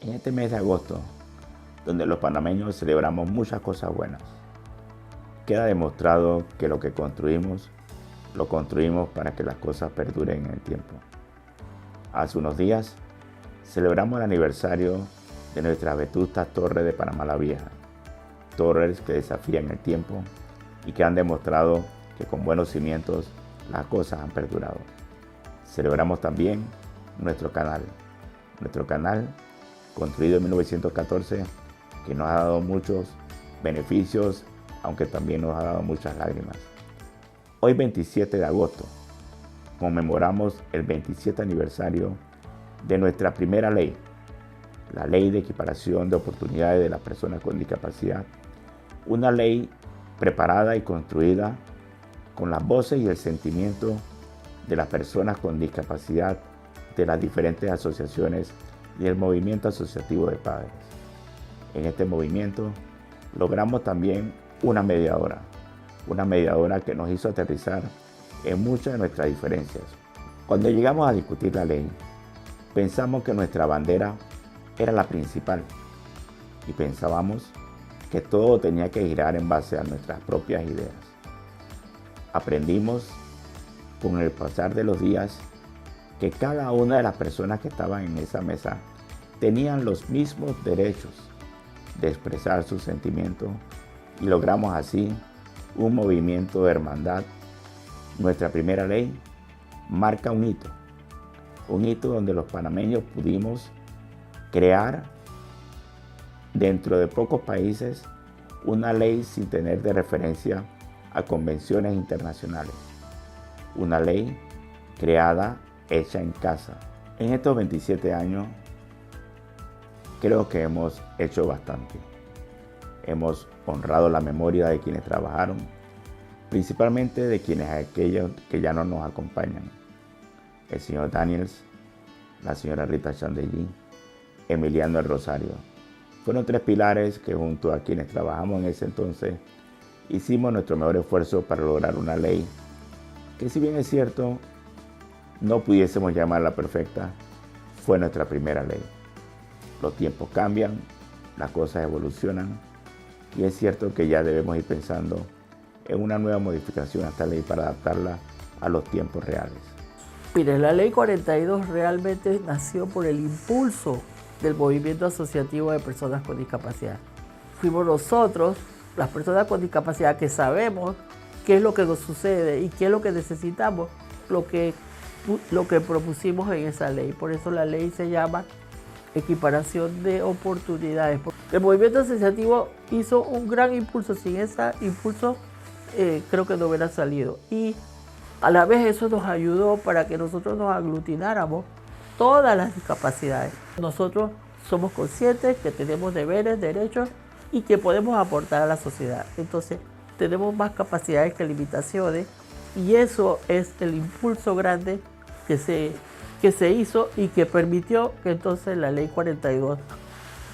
En este mes de agosto, donde los panameños celebramos muchas cosas buenas, queda demostrado que lo que construimos, lo construimos para que las cosas perduren en el tiempo. Hace unos días, celebramos el aniversario de nuestras vetustas torres de Panamá la Vieja, torres que desafían el tiempo y que han demostrado que con buenos cimientos las cosas han perdurado. Celebramos también nuestro canal construido en 1914, que nos ha dado muchos beneficios, aunque también nos ha dado muchas lágrimas. Hoy 27 de agosto conmemoramos el 27 aniversario de nuestra primera ley, la Ley de Equiparación de Oportunidades de las Personas con Discapacidad, una ley preparada y construida con las voces y el sentimiento de las personas con discapacidad, de las diferentes asociaciones y el movimiento asociativo de padres. En este movimiento logramos también una mediadora que nos hizo aterrizar en muchas de nuestras diferencias. Cuando llegamos a discutir la ley, pensamos que nuestra bandera era la principal y pensábamos que todo tenía que girar en base a nuestras propias ideas. Aprendimos con el pasar de los días que cada una de las personas que estaban en esa mesa tenían los mismos derechos de expresar sus sentimientos y logramos así un movimiento de hermandad. Nuestra primera ley marca un hito donde los panameños pudimos crear dentro de pocos países una ley sin tener de referencia a convenciones internacionales, una ley creada, hecha en casa. En estos 27 años creo que hemos hecho bastante. Hemos honrado la memoria de quienes trabajaron, principalmente de aquellos que ya no nos acompañan. El señor Daniels, la señora Rita Chandellí, Emiliano El Rosario. Fueron tres pilares que junto a quienes trabajamos en ese entonces hicimos nuestro mejor esfuerzo para lograr una ley que, si bien es cierto, no pudiésemos llamarla perfecta, fue nuestra primera ley. Los tiempos cambian, las cosas evolucionan y es cierto que ya debemos ir pensando en una nueva modificación a esta ley para adaptarla a los tiempos reales. Mire, la ley 42 realmente nació por el impulso del movimiento asociativo de personas con discapacidad. Fuimos nosotros, las personas con discapacidad, que sabemos qué es lo que nos sucede y qué es lo que necesitamos, lo que propusimos en esa ley. Por eso la ley se llama Equiparación de Oportunidades. El movimiento asociativo hizo un gran impulso. Sin ese impulso creo que no hubiera salido. Y a la vez eso nos ayudó para que nosotros nos aglutináramos todas las discapacidades. Nosotros somos conscientes que tenemos deberes, derechos y que podemos aportar a la sociedad. Entonces tenemos más capacidades que limitaciones y eso es el impulso grande que se hizo y que permitió que entonces la ley 42,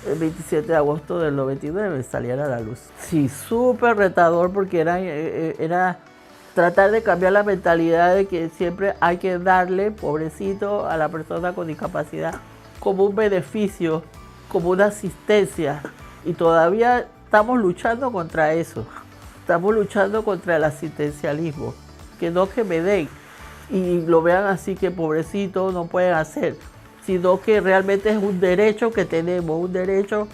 el 27 de agosto del 99, saliera a la luz. Sí, súper retador porque era tratar de cambiar la mentalidad de que siempre hay que darle, pobrecito, a la persona con discapacidad como un beneficio, como una asistencia. Y todavía estamos luchando contra eso. Estamos luchando contra el asistencialismo. Que no que me den y lo vean así que pobrecito no pueden hacer, sino que realmente es un derecho que tenemos, un derecho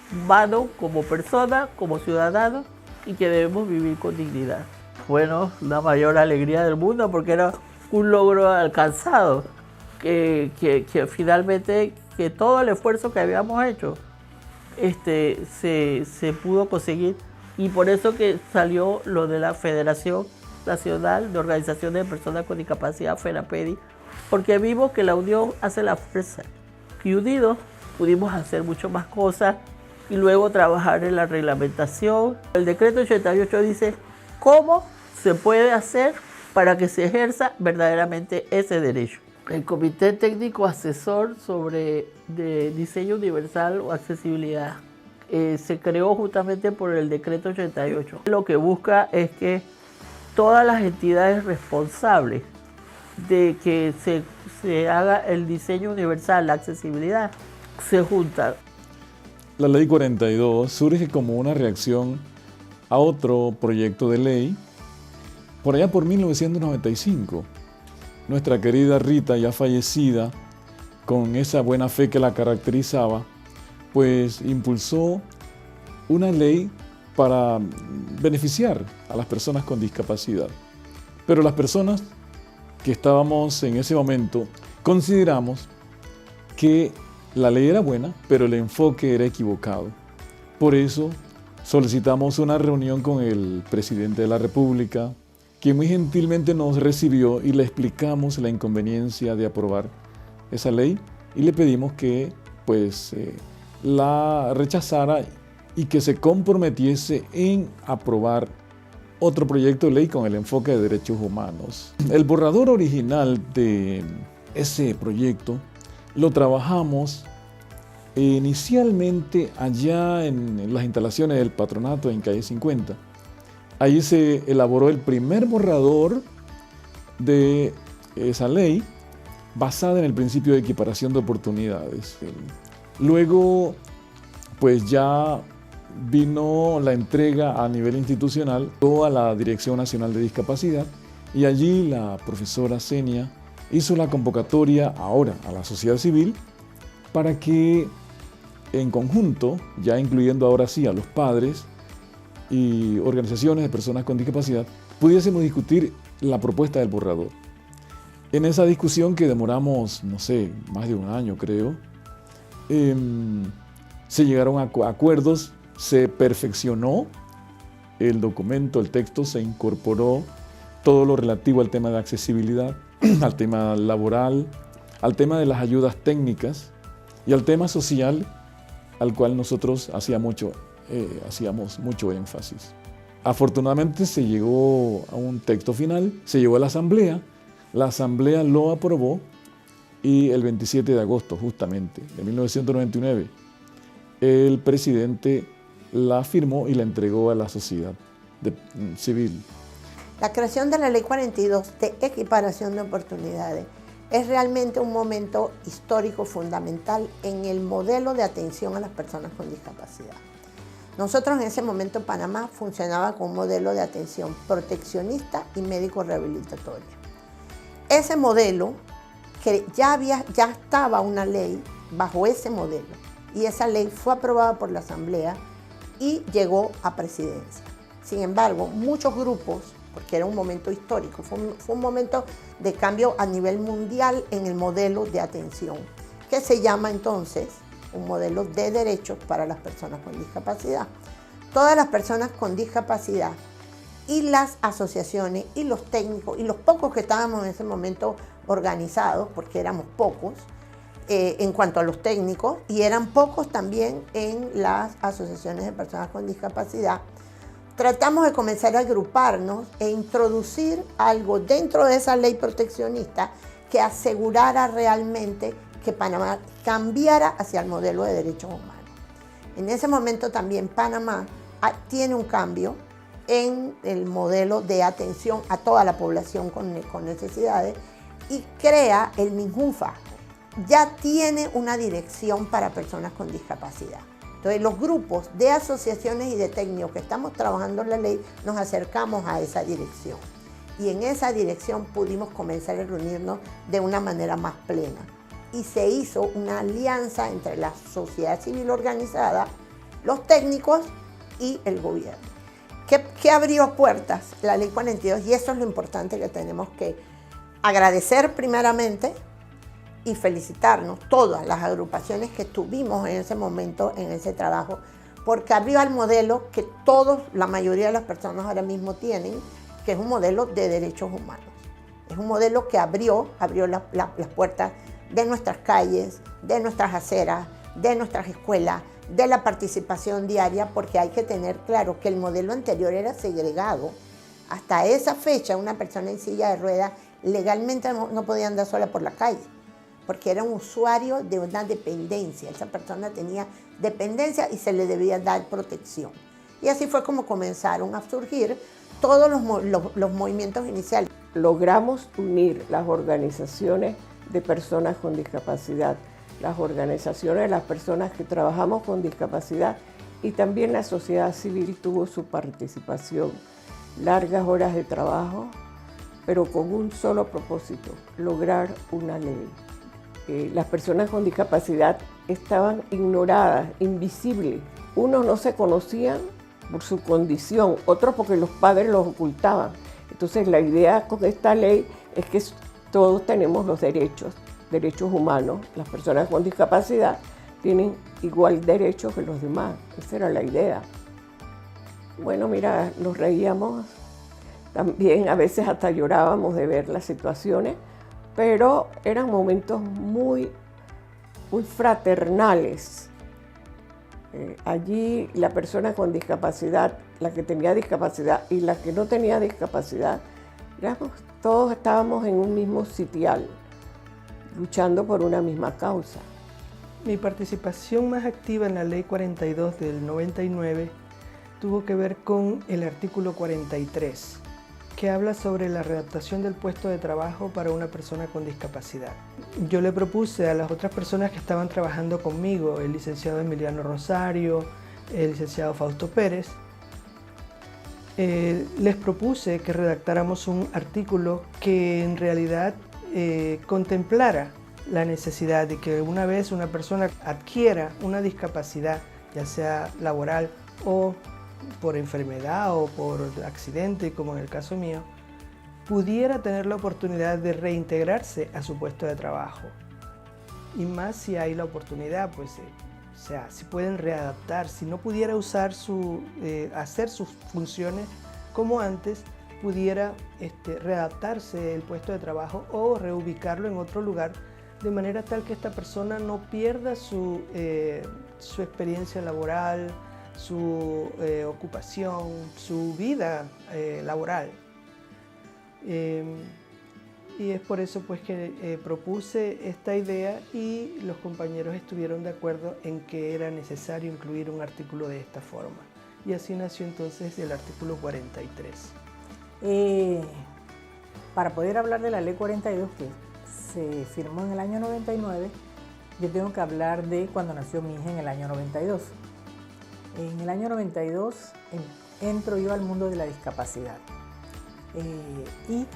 humano como persona, como ciudadano y que debemos vivir con dignidad. Bueno, la mayor alegría del mundo porque era un logro alcanzado, que finalmente que todo el esfuerzo que habíamos hecho se pudo conseguir y por eso que salió lo de la Federación Nacional de Organizaciones de Personas con Discapacidad, FENAPEDI, porque vimos que la unión hace la fuerza y unidos pudimos hacer mucho más cosas y luego trabajar en la reglamentación. El decreto 88 dice cómo se puede hacer para que se ejerza verdaderamente ese derecho. El Comité Técnico Asesor sobre Diseño Universal o Accesibilidad se creó justamente por el decreto 88. Lo que busca es que todas las entidades responsables de que se haga el diseño universal, la accesibilidad, se juntan. La Ley 42 surge como una reacción a otro proyecto de ley por allá por 1995. Nuestra querida Rita, ya fallecida, con esa buena fe que la caracterizaba, pues impulsó una ley para beneficiar a las personas con discapacidad. Pero las personas que estábamos en ese momento consideramos que la ley era buena, pero el enfoque era equivocado. Por eso solicitamos una reunión con el presidente de la República, quien muy gentilmente nos recibió y le explicamos la inconveniencia de aprobar esa ley y le pedimos que pues la rechazara y que se comprometiese en aprobar otro proyecto de ley con el enfoque de derechos humanos. El borrador original de ese proyecto lo trabajamos inicialmente allá en las instalaciones del patronato en calle 50. Allí se elaboró el primer borrador de esa ley basada en el principio de equiparación de oportunidades. Luego, pues ya vino la entrega a nivel institucional a la Dirección Nacional de Discapacidad y allí la profesora Senia hizo la convocatoria ahora a la sociedad civil para que en conjunto, ya incluyendo ahora sí a los padres y organizaciones de personas con discapacidad, pudiésemos discutir la propuesta del borrador. En esa discusión que demoramos, no sé, más de un año creo, se llegaron a acuerdos, se perfeccionó el documento, el texto, se incorporó todo lo relativo al tema de accesibilidad, al tema laboral, al tema de las ayudas técnicas y al tema social, al cual nosotros hacíamos mucho énfasis. Afortunadamente se llegó a un texto final, se llegó a la Asamblea lo aprobó y el 27 de agosto justamente de 1999 el presidente la firmó y la entregó a la sociedad civil. La creación de la Ley 42 de equiparación de oportunidades es realmente un momento histórico fundamental en el modelo de atención a las personas con discapacidad. Nosotros en ese momento Panamá funcionaba con un modelo de atención proteccionista y médico rehabilitatoria. Ese modelo, que ya estaba una ley bajo ese modelo, y esa ley fue aprobada por la Asamblea y llegó a presidencia. Sin embargo, muchos grupos, porque era un momento histórico, fue un momento de cambio a nivel mundial en el modelo de atención, que se llama entonces un modelo de derechos para las personas con discapacidad. Todas las personas con discapacidad y las asociaciones y los técnicos y los pocos que estábamos en ese momento organizados, porque éramos pocos en cuanto a los técnicos y eran pocos también en las asociaciones de personas con discapacidad, tratamos de comenzar a agruparnos e introducir algo dentro de esa ley proteccionista que asegurara realmente que Panamá cambiara hacia el modelo de derechos humanos. En ese momento también Panamá tiene un cambio en el modelo de atención a toda la población con necesidades y crea el MINJUNFA. Ya tiene una dirección para personas con discapacidad. Entonces, los grupos de asociaciones y de técnicos que estamos trabajando en la ley, nos acercamos a esa dirección. Y en esa dirección pudimos comenzar a reunirnos de una manera más plena. Y se hizo una alianza entre la sociedad civil organizada, los técnicos y el gobierno. ¿Qué abrió puertas? La Ley 42, y eso es lo importante que tenemos que agradecer primeramente y felicitarnos todas las agrupaciones que tuvimos en ese momento, en ese trabajo, porque abrió el modelo que la mayoría de las personas ahora mismo tienen, que es un modelo de derechos humanos. Es un modelo que abrió las puertas de nuestras calles, de nuestras aceras, de nuestras escuelas, de la participación diaria, porque hay que tener claro que el modelo anterior era segregado. Hasta esa fecha, una persona en silla de ruedas legalmente no podía andar sola por la calle, porque era un usuario de una dependencia. Esa persona tenía dependencia y se le debía dar protección. Y así fue como comenzaron a surgir todos los movimientos iniciales. Logramos unir las organizaciones de personas con discapacidad las organizaciones, las personas que trabajamos con discapacidad y también la sociedad civil tuvo su participación. Largas horas de trabajo, pero con un solo propósito, lograr una ley. Las personas con discapacidad estaban ignoradas, invisibles. Unos no se conocían por su condición, otros porque los padres los ocultaban. Entonces la idea con esta ley es que todos tenemos los derechos humanos. Las personas con discapacidad tienen igual derechos que los demás. Esa era la idea. Bueno, mira, nos reíamos, también a veces hasta llorábamos de ver las situaciones, pero eran momentos muy fraternales. Allí la persona con discapacidad, la que tenía discapacidad y la que no tenía discapacidad, todos estábamos en un mismo sitial, luchando por una misma causa. Mi participación más activa en la Ley 42 del 99 tuvo que ver con el artículo 43, que habla sobre la readaptación del puesto de trabajo para una persona con discapacidad. Yo le propuse a las otras personas que estaban trabajando conmigo, el licenciado Emiliano Rosario, el licenciado Fausto Pérez, les propuse que redactáramos un artículo que en realidad contemplara la necesidad de que una vez una persona adquiera una discapacidad, ya sea laboral o por enfermedad o por accidente, como en el caso mío, pudiera tener la oportunidad de reintegrarse a su puesto de trabajo. Y más si hay la oportunidad, pues, o sea, si pueden readaptar, si no pudiera usar hacer sus funciones como antes, pudiera readaptarse el puesto de trabajo o reubicarlo en otro lugar, de manera tal que esta persona no pierda su experiencia laboral, su ocupación, su vida laboral. Y es por eso pues que propuse esta idea y los compañeros estuvieron de acuerdo en que era necesario incluir un artículo de esta forma. Y así nació entonces el artículo 43. Para poder hablar de la Ley 42 que se firmó en el año 99, yo tengo que hablar de cuando nació mi hija en el año 92. En el año 92 entro yo al mundo de la discapacidad y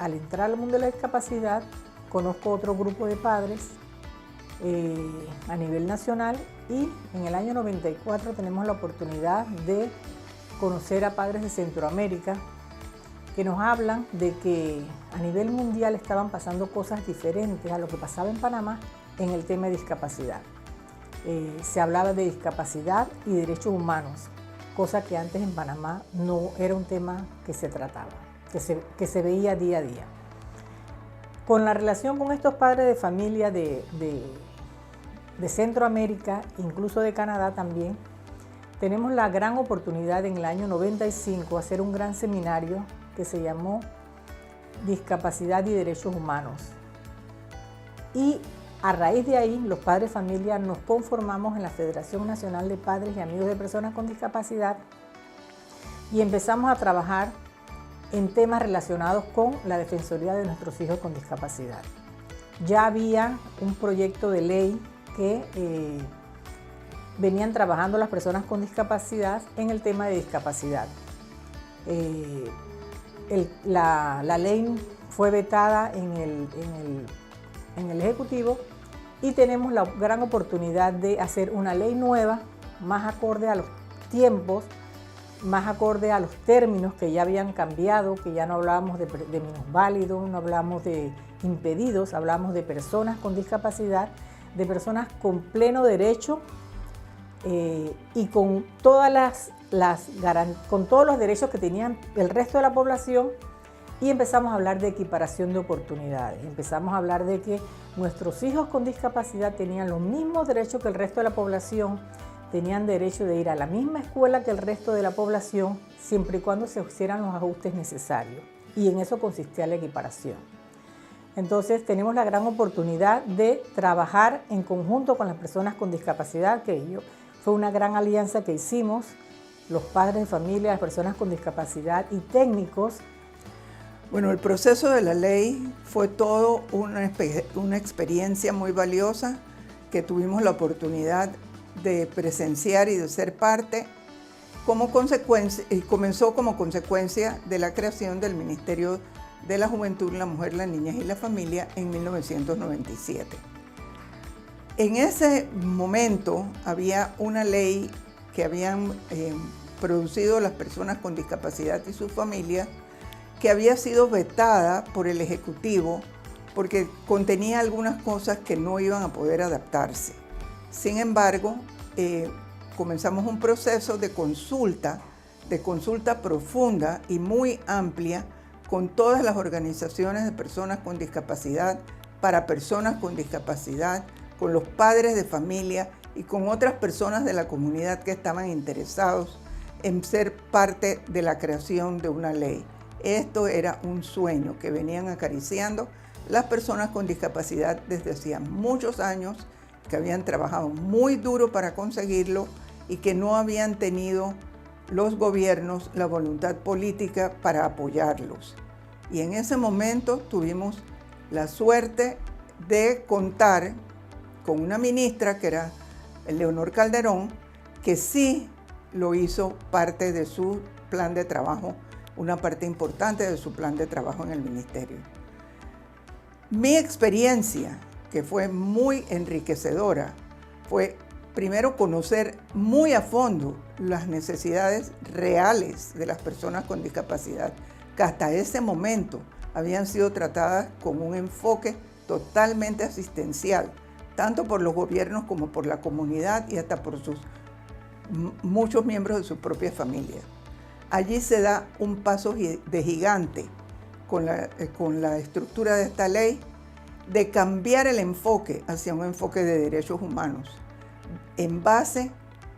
al entrar al mundo de la discapacidad conozco otro grupo de padres a nivel nacional y en el año 94 tenemos la oportunidad de conocer a padres de Centroamérica que nos hablan de que a nivel mundial estaban pasando cosas diferentes a lo que pasaba en Panamá en el tema de discapacidad. Se hablaba de discapacidad y derechos humanos, cosa que antes en Panamá no era un tema que se trataba, que se veía día a día. Con la relación con estos padres de familia de Centroamérica, incluso de Canadá también, tenemos la gran oportunidad en el año 95 hacer un gran seminario que se llamó Discapacidad y Derechos Humanos. Y a raíz de ahí, los padres de familia nos conformamos en la Federación Nacional de Padres y Amigos de Personas con Discapacidad y empezamos a trabajar en temas relacionados con la defensoría de nuestros hijos con discapacidad. Ya había un proyecto de ley que venían trabajando las personas con discapacidad en el tema de discapacidad. La ley fue vetada en el Ejecutivo y tenemos la gran oportunidad de hacer una ley nueva, más acorde a los tiempos, más acorde a los términos que ya habían cambiado, que ya no hablábamos de minusválidos, no hablamos de impedidos, hablamos de personas con discapacidad, de personas con pleno derecho y con todas con todos los derechos que tenían el resto de la población. Y empezamos a hablar de equiparación de oportunidades. Empezamos a hablar de que nuestros hijos con discapacidad tenían los mismos derechos que el resto de la población, tenían derecho de ir a la misma escuela que el resto de la población, siempre y cuando se hicieran los ajustes necesarios. Y en eso consistía la equiparación. Entonces tenemos la gran oportunidad de trabajar en conjunto con las personas con discapacidad, que fue una gran alianza que hicimos, los padres de familia, las personas con discapacidad y técnicos. Bueno, el proceso de la ley fue todo una experiencia muy valiosa que tuvimos la oportunidad de presenciar y de ser parte, comenzó como consecuencia de la creación del Ministerio de la Juventud, la Mujer, las Niñas y la Familia en 1997. En ese momento había una ley que habían producido las personas con discapacidad y sus familias, que había sido vetada por el Ejecutivo porque contenía algunas cosas que no iban a poder adaptarse. Sin embargo, comenzamos un proceso de consulta profunda y muy amplia con todas las organizaciones de personas con discapacidad, para personas con discapacidad, con los padres de familia y con otras personas de la comunidad que estaban interesados en ser parte de la creación de una ley. Esto era un sueño que venían acariciando las personas con discapacidad desde hacía muchos años, que habían trabajado muy duro para conseguirlo y que no habían tenido los gobiernos la voluntad política para apoyarlos. Y en ese momento tuvimos la suerte de contar con una ministra, que era Leonor Calderón, que sí lo hizo parte de su plan de trabajo, una parte importante de su plan de trabajo en el ministerio. Mi experiencia, que fue muy enriquecedora, fue primero conocer muy a fondo las necesidades reales de las personas con discapacidad, que hasta ese momento habían sido tratadas con un enfoque totalmente asistencial, tanto por los gobiernos como por la comunidad y hasta por muchos miembros de sus propias familias. Allí se da un paso de gigante con la estructura de esta ley, de cambiar el enfoque hacia un enfoque de derechos humanos, en base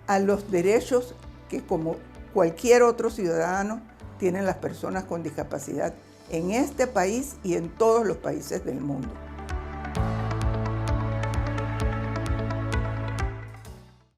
a los derechos que, como cualquier otro ciudadano, tienen las personas con discapacidad en este país y en todos los países del mundo.